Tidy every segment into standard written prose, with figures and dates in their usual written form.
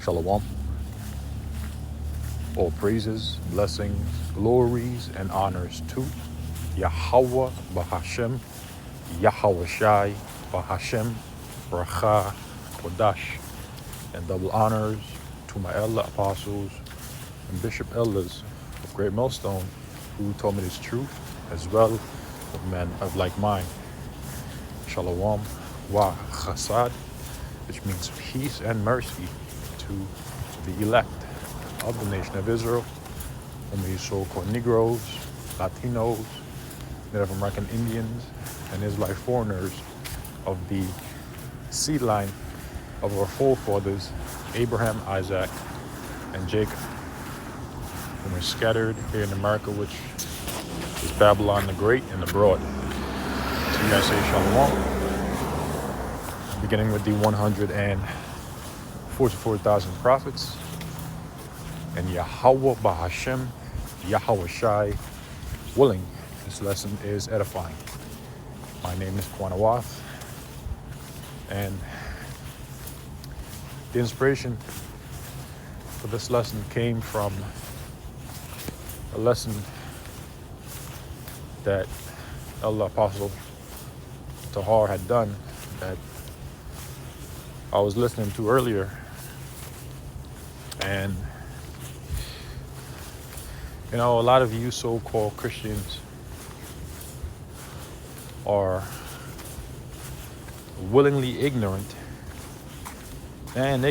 Shalom. All praises, blessings, glories, and honors to Yahweh Bahashem, Yahweh Shai Bahashem, Bracha Kodash, and double honors to my elder apostles and bishop elders of Great Millstone who told me this truth, as well as men of like mind. Shalom wa chasad, which means peace and mercy to the elect of the nation of Israel, and these so-called Negroes, Latinos, Native American Indians, and Israelite foreigners of the seed line of our forefathers, Abraham, Isaac, and Jacob, whom are scattered here in America, which is Babylon the Great and abroad. So you guys say Shalom, beginning with the 144,000 prophets, and Yahweh Bahashem, Yahweh Shai, willing, this lesson is edifying. My name is Kwanawath, and the inspiration for this lesson came from a lesson that Elder Apostle Tahar had done that I was listening to earlier. And you know, a lot of you so-called Christians are willingly ignorant and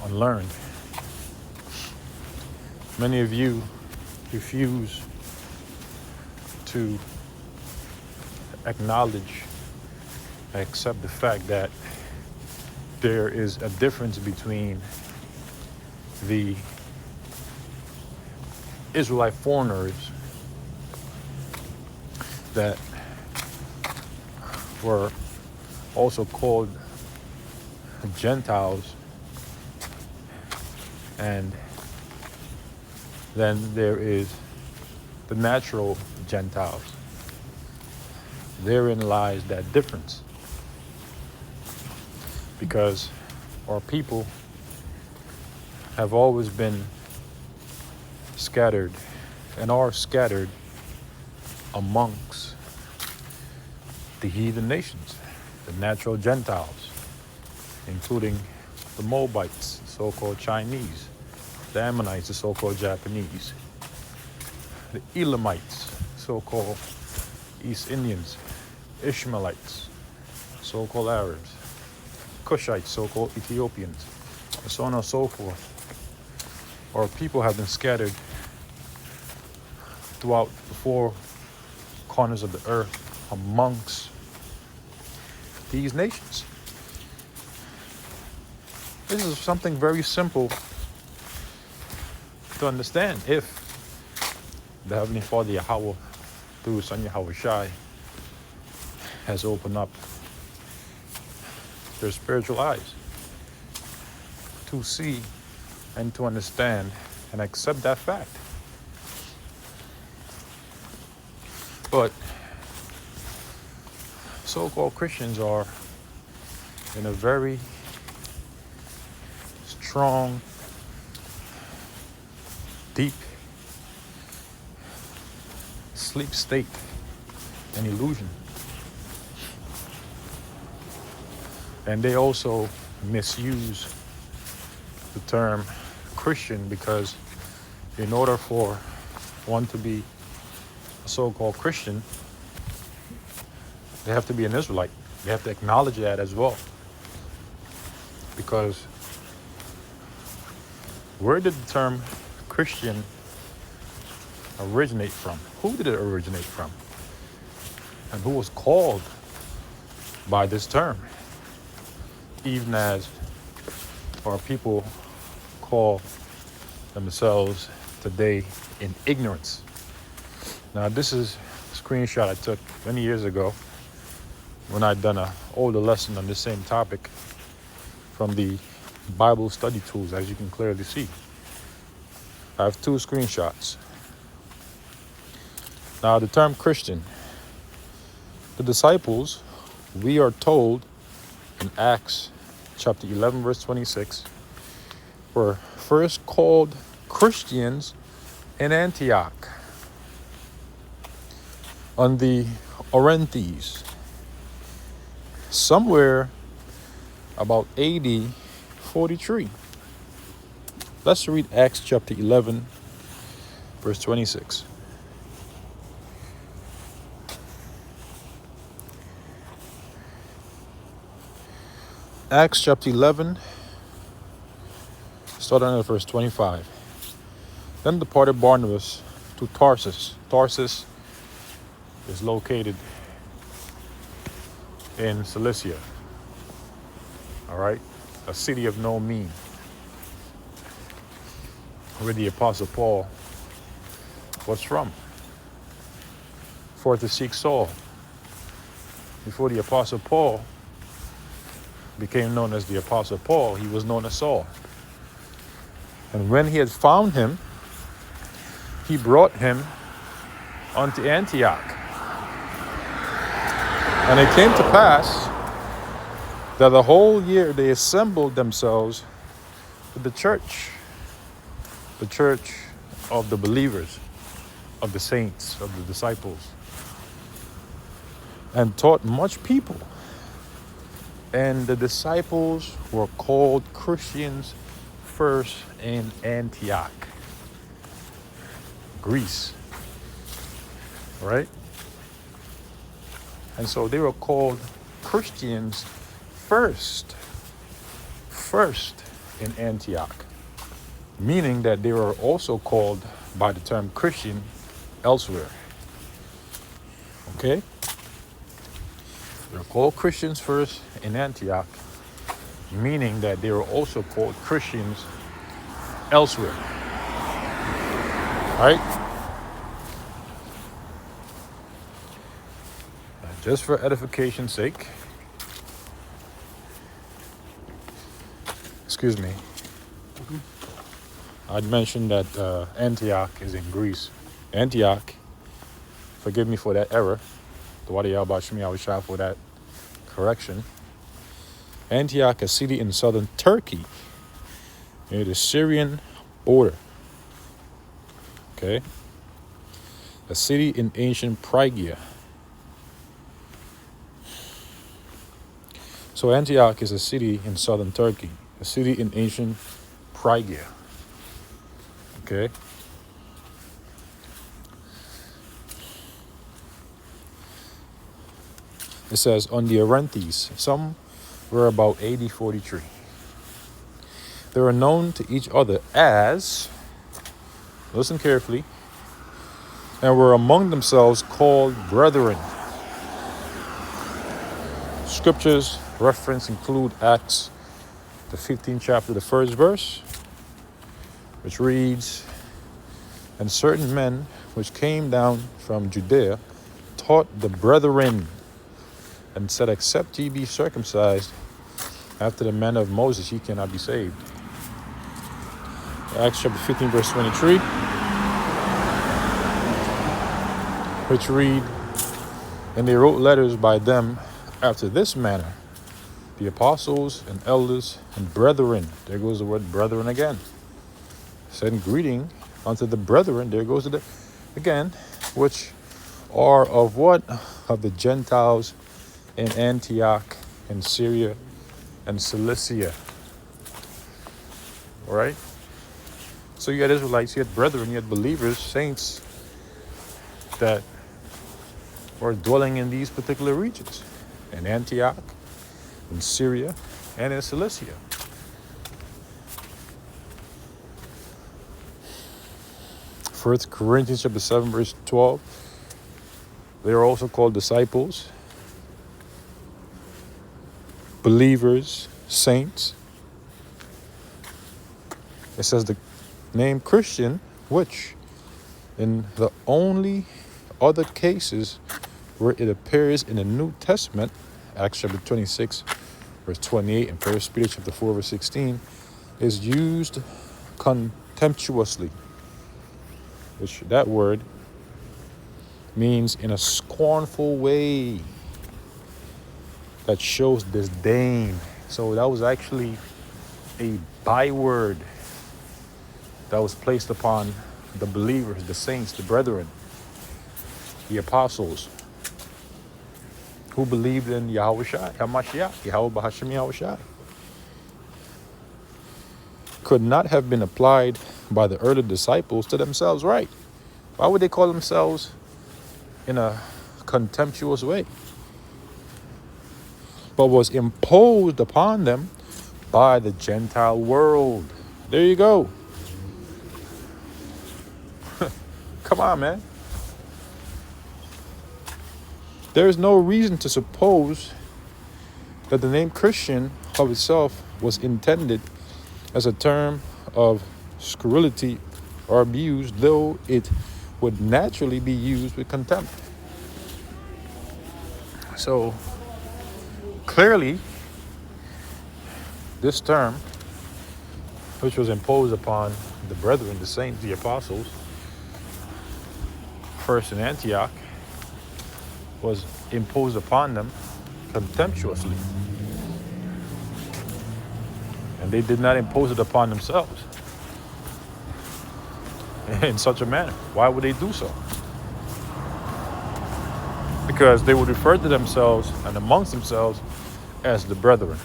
unlearned. Many of you refuse to acknowledge and accept the fact that there is a difference between the Israelite foreigners that were also called Gentiles, and then there is the natural Gentiles. Therein lies that difference, because our people have always been scattered and are scattered amongst the heathen nations, the natural Gentiles, including the Moabites, the so-called Chinese, the Ammonites, the so-called Japanese, the Elamites, so-called East Indians, Ishmaelites, so-called Arabs, Cushites, so-called Ethiopians, and so on and so forth. Our people have been scattered throughout the four corners of the earth amongst these nations. This is something very simple to understand if the Heavenly Father Yahweh, through His Son Yahweh Shai, has opened up their spiritual eyes to see and to understand and accept that fact. But so-called Christians are in a very strong, deep sleep state and illusion. And they also misuse the term Christian, because in order for one to be a so-called Christian, they have to be an Israelite. They have to acknowledge that as well. Because where did the term Christian originate from? Who did it originate from? And who was called by this term? Even as our people call themselves today in ignorance. Now, this is a screenshot I took many years ago when I'd done an older lesson on this same topic from the Bible study tools, as you can clearly see. I have two screenshots. Now, the term Christian, the disciples, we are told in Acts chapter 11, verse 26, were first called Christians in Antioch on the Orontes, somewhere about AD 43. Let's read Acts chapter 11, verse 26. Acts chapter 11, starting at verse 25. Then departed Barnabas to Tarsus. Tarsus is located in Cilicia. All right, a city of no mean, where the Apostle Paul was from, for to seek Saul. Before the Apostle Paul became known as the Apostle Paul, he was known as Saul. And when he had found him, he brought him unto Antioch. And it came to pass that the whole year they assembled themselves with the church of the believers, of the saints, of the disciples, and taught much people. And the disciples were called Christians first in Antioch, Greece, right? And so they were called Christians first in Antioch, meaning that they were also called by the term Christian elsewhere. Okay? They were called Christians first in Antioch, meaning that they were also called Christians elsewhere. Right? Just for edification's sake, excuse me, I'd mentioned that Antioch is in Greece. Antioch, forgive me for that error. I was shy for that correction. Antioch, a city in southern Turkey, near the Syrian border. Okay? A city in ancient Phrygia. So Antioch is a city in southern Turkey, a city in ancient Phrygia. Okay? It says, on the Orontes, some were about AD 43. They were known to each other as, listen carefully, and were among themselves called brethren. Scriptures reference include Acts, the 15th chapter, the first verse, which reads, and certain men which came down from Judea taught the brethren, and said, except ye be circumcised after the manner of Moses, ye cannot be saved. Acts chapter 15, verse 23, which read, and they wrote letters by them after this manner, the apostles and elders and brethren. There goes the word brethren again. Send greeting unto the brethren. There goes it again, which are of what? Of the Gentiles in Antioch and Syria and Cilicia. All right? So you had Israelites, you had brethren, you had believers, saints that were dwelling in these particular regions. In Antioch, in Syria, and in Cilicia. First Corinthians chapter 7, verse 12. They are also called disciples, believers, saints. It says the name Christian, which in the only other cases where it appears in the New Testament, Acts chapter 26, verse 28, and 1 Peter chapter 4, verse 16, is used contemptuously, which that word means in a scornful way that shows disdain So that was actually a byword that was placed upon the believers, the saints, the brethren, the apostles who believed in Yahweh Shai, Hamashiach, Yahweh Bahashim Yahweh Shai. Could not have been applied by the early disciples to themselves, right? Why would they call themselves in a contemptuous way? But was imposed upon them by the Gentile world. There you go. Come on, man. There is no reason to suppose that the name Christian of itself was intended as a term of scurrility or abuse, though it would naturally be used with contempt. So clearly, this term, which was imposed upon the brethren, the saints, the apostles, first in Antioch, was imposed upon them contemptuously. And they did not impose it upon themselves in such a manner. Why would they do so? Because they would refer to themselves and amongst themselves as the brethren.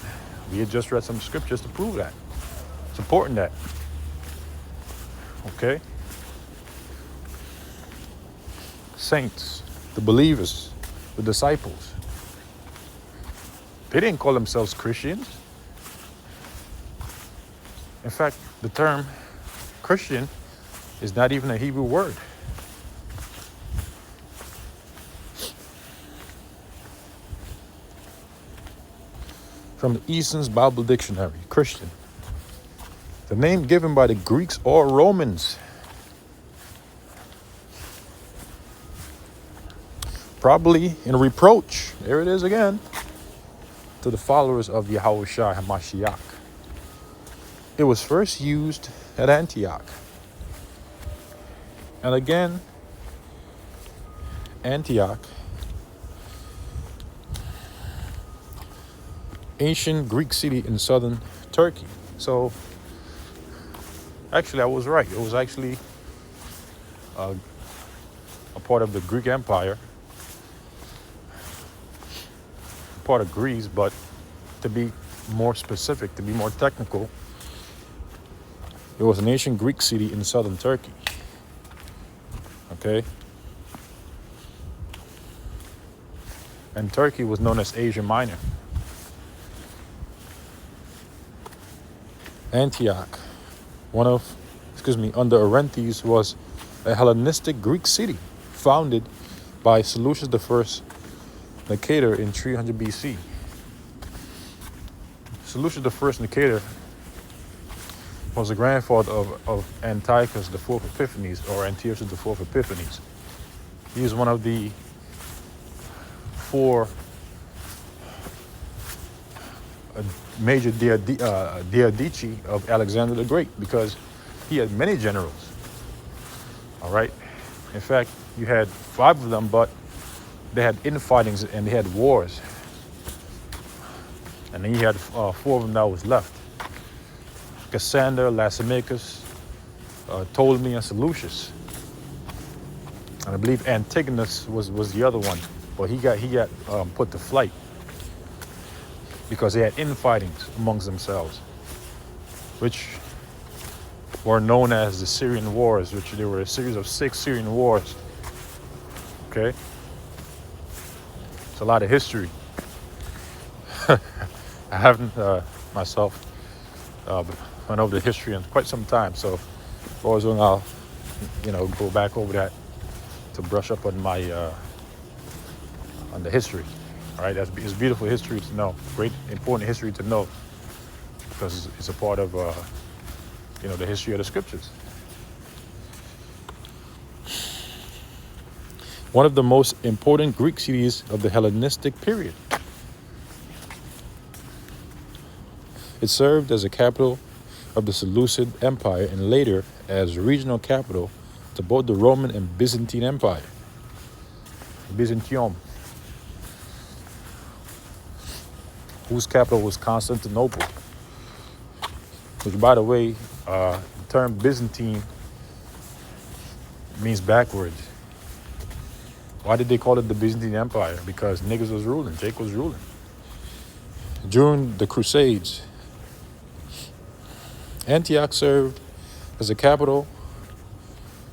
We had just read some scriptures to prove that, supporting that. Okay? Saints, the believers, the disciples. They didn't call themselves Christians. In fact, the term Christian is not even a Hebrew word. From the Easton's Bible Dictionary, Christian, the name given by the Greeks or Romans, probably in reproach, there it is again, to the followers of Yahweh Shai HaMashiach. It was first used at Antioch. And again, Antioch, ancient Greek city in southern Turkey. So, actually, I was right. It was actually a part of the Greek Empire, part of Greece, but to be more specific, to be more technical, it was an ancient Greek city in southern Turkey. Okay? And Turkey was known as Asia Minor. Antioch, under Orestes, was a Hellenistic Greek city founded by Seleucus I Nicator in 300 BC. Seleucus I Nicator was the grandfather of Antiochus IV Epiphanes, or Antiochus IV Epiphanes. He was one of the four major Diadici of Alexander the Great, because he had many generals. All right. In fact, you had 5 of them, but they had infightings and they had wars. And then you had 4 of them that was left: Cassander, Lysimachus, Ptolemy, and Seleucus. And I believe Antigonus was the other one, but he got put to flight because they had infightings amongst themselves, which were known as the Syrian Wars, which there were a series of 6 Syrian wars. Okay? It's a lot of history. I haven't myself went over the history in quite some time, so always when I'll go back over that to brush up on my on the history. All right, it's beautiful history to know, great important history to know, because it's a part of the history of the scriptures. One of the most important Greek cities of the Hellenistic period. It served as a capital of the Seleucid Empire and later as regional capital to both the Roman and Byzantine Empire. Byzantium. whose capital was Constantinople. Which, by the way, the term Byzantine means backwards. Why did they call it the Byzantine Empire? Because niggas was ruling, Jake was ruling. During the Crusades, Antioch served as the capital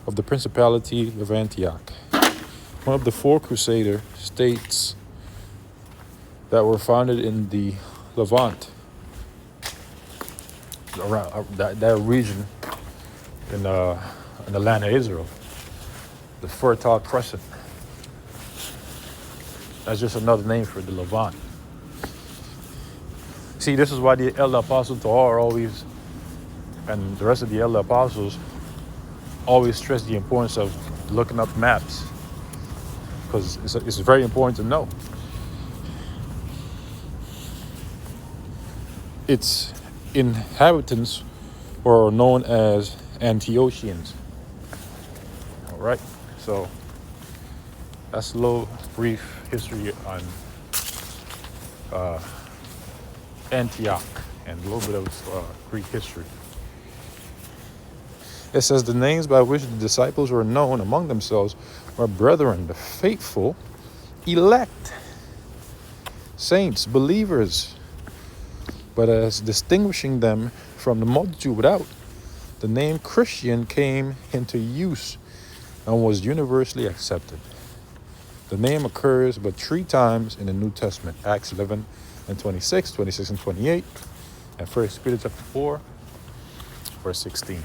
of the Principality of Antioch, one of the 4 Crusader states that were founded in the Levant, around that region in the land of Israel, the Fertile Crescent. That's just another name for the Levant. See, this is why the elder apostle Torah always, and the rest of the elder apostles, always stress the importance of looking up maps, because it's very important to know. Its inhabitants were known as Antiochians. All right, so that's a little brief history on Antioch and a little bit of Greek history. It says the names by which the disciples were known among themselves were brethren, the faithful, elect, saints, believers. But as distinguishing them from the multitude without, the name Christian came into use and was universally accepted. The name occurs but 3 times in the New Testament: Acts 11 and 26, 26 and 28, and 1 Peter chapter 4, verse 16.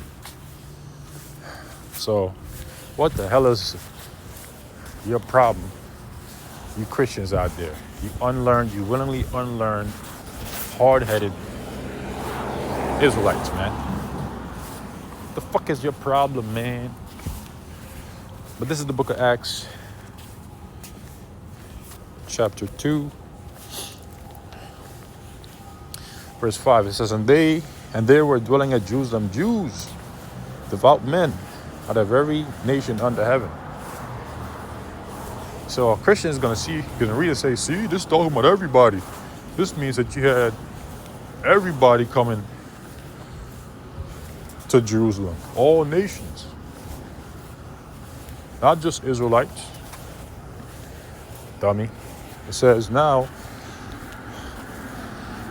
So, what the hell is your problem, you Christians out there? You unlearned, you willingly unlearned, hard-headed Israelites, man. What the fuck is your problem, man? But this is the book of Acts, chapter 2, verse 5. It says, and there were dwelling at Jerusalem Jews, devout men, out of every nation under heaven. So a Christian is gonna read and say, see, this is talking about everybody. This means that you had everybody coming to Jerusalem, all nations, not just Israelites. Dummy. It says, now,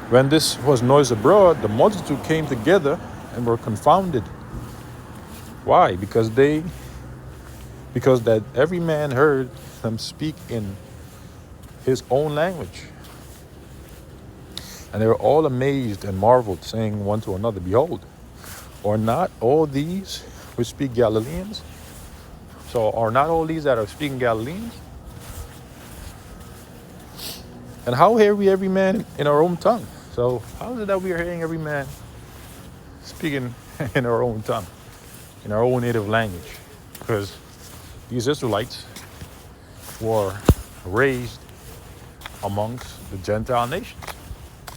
when this was noised abroad, the multitude came together and were confounded. Why? Because that every man heard them speak in his own language. And they were all amazed and marveled, saying one to another, behold, are not all these which speak Galileans? So are not all these that are speaking Galileans? And how hear we every man in our own tongue? So how is it that we are hearing every man speaking in our own tongue, in our own native language? Because these Israelites were raised amongst the Gentile nations.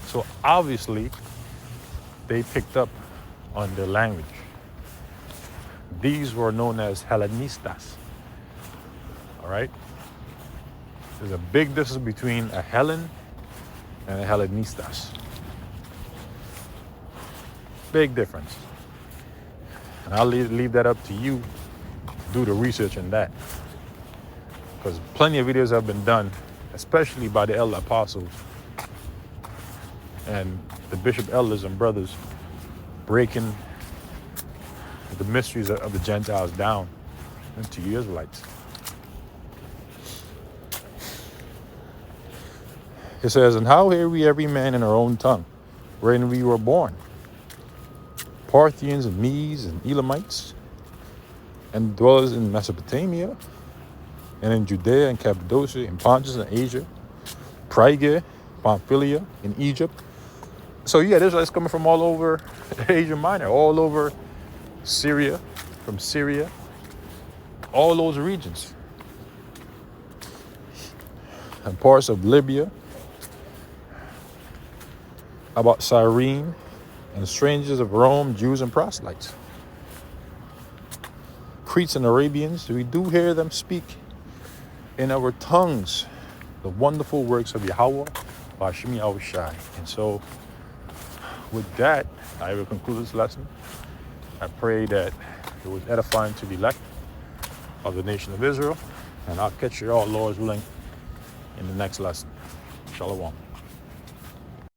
So obviously, they picked up on their language. These were known as Hellenistas. All right? There's a big difference between a Hellen and a Hellenistas. Big difference. And I'll leave that up to you. Do the research on that. Because plenty of videos have been done, especially by the elder apostles and the bishop elders and brothers, breaking the mysteries of the Gentiles down into the Israelites. It says, and how hear we every man in our own tongue, wherein we were born? Parthians and Medes and Elamites, and dwellers in Mesopotamia, and in Judea and Cappadocia, in Pontus and Asia, Phrygia, Pamphylia, in Egypt. So yeah, there's Israelites coming from all over Asia Minor, all over Syria, from Syria, all those regions, and parts of Libya, about Cyrene, and strangers of Rome, Jews and proselytes. Cretes and Arabians, we do hear them speak in our tongues the wonderful works of Yahweh Bahashim Yahushai. And so with that, I will conclude this lesson. I pray that it was edifying to the elect of the nation of Israel. And I'll catch you all, Lord's willing, in the next lesson. Shalom.